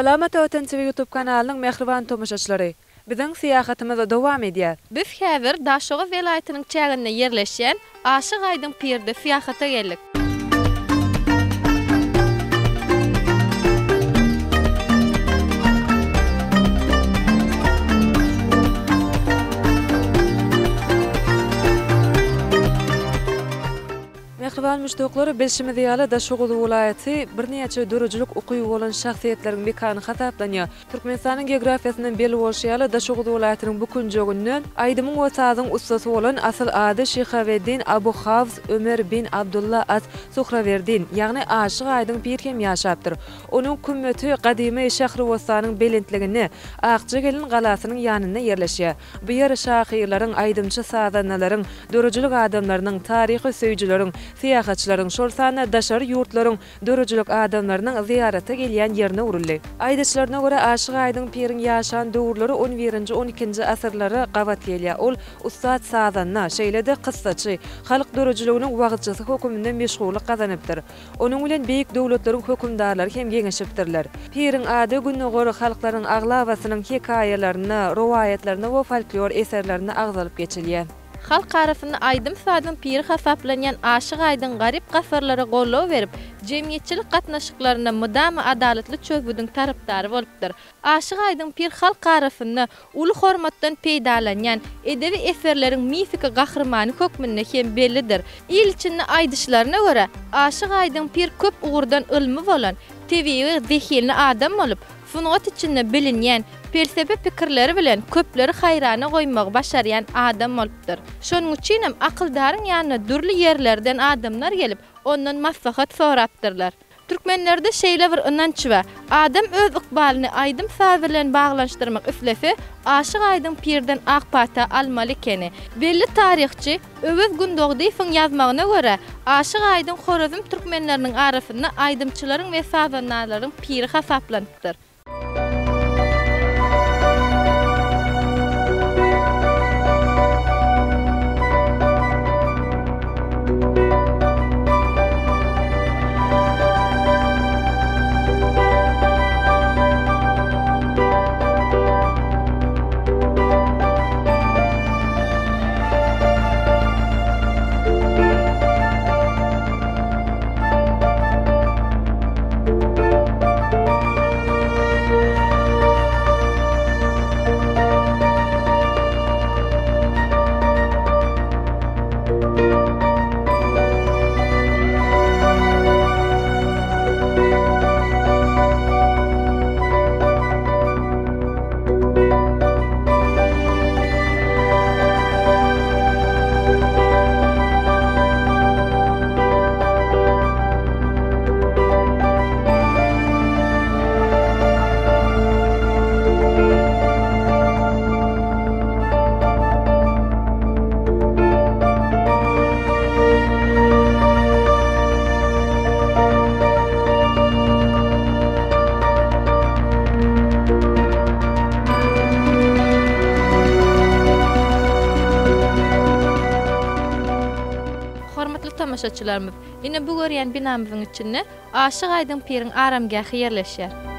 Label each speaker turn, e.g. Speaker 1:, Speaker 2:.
Speaker 1: Salamat Öten TV YouTube kanalynyň mehriban tomoşaçylary. Biziň syýahatymyz dowam edýär.
Speaker 2: Biz häzir Daşoga welaýatynyň çäginde ýerleşýän Aşyk Aýdym Pirde syýahata geldik.
Speaker 1: Mehriban müştokları bilşimiz ýaly Daşoga welaýaty bir näçe dörejlik ukyby bolan şahsiýetleriň mekany hataplanýar. Türkmenistanyň geografiýasynyň beli bolşy ýaly Daşoga welaýatynyň bu günjegünden Aýdymyň wasadyň ustasy bolan asyl ady Şehaweddin Abu Hafs Ömer bin Abdullah as-Suhrawerdin, ýagny Aşyk Aýdym Pir hem ýaşapdyr. Onuň kümmeti gadymy şähri wasanyň belentligini Akça gelin galasynyň ýanynda ýerleşýär. Bu ýer şahyrlaryň, aýdymçy sadanalaryň, dörejlik adamlarynyň, taryhy söýjüleriň, syýahatçylaryň, şolsana daşar ýurtlaryň, dörejlik adamlarynyň ziýarata gelýän ýerine urildi. Aýdyçylaryna görä Aşyk Aýdym Piriň ýaşan döwürleri 11-nji 12-nji asyrlary gabat gelýär. Ol ustad sadanna, şeýle-de kyssaçy, halyk dörejliginiň wagtjysy höküminde meşgullyk gazanypdyr. Onuň bilen beýik döwletleriň hökümdarlary hem geňeşipdirler. Piriň ady günnägör halklaryň aglawasynyň hekaýalaryna, rowaýatlaryna we folklor eserlerine agzalyp geçilýär.
Speaker 2: Halk tarapyndan Aýdym Sadyň Piri hasaplanýan Aşyk Aýdym garyp gafarlara gollaw berip, jemgyýetçilik gatnaşyklaryna mydamy adaletli çözbüdüň tarapdary bolupdyr. Aşyk Aýdym Pir halk tarapyndan uly hormatdan peýdalanýan edebi eserleriň mifika gahrymany hökmünde hem bellidir. İl içinde aýdyşlaryna görä Aşyk Aýdym Pir köp ugurdan ilmi bolan, tebigy zehirli adam bolup, funat içinde bilinýän felsefe pikirleri bilen köpleri hayrana goýmagy başarýan adam bolupdyr. Şonuň üçin hem akyldaryň ýanyna dürli ýerlerden adamlar gelip ondan maslahat sorapdyrlar. Türkmenlerde şeýle bir ynanç we adam öz ykbalyny Aýdym Sady bilen baglanşdyrmak üslefi Aşyk Aýdym Pirden akpata almaly ekeni. Belli taryhçy Öwes Gündogdyýewiň ýazmagyna görä Aşyk Aýdym Horazm türkmenleriniň arasynda aýdymçylaryň we sadanalaryň piri hasaplanýar. Tamaşaçylarymyz, ine bu görýän binamyzyň içinde Aşyk Aýdym Piriň aramgahy ýerleşýär.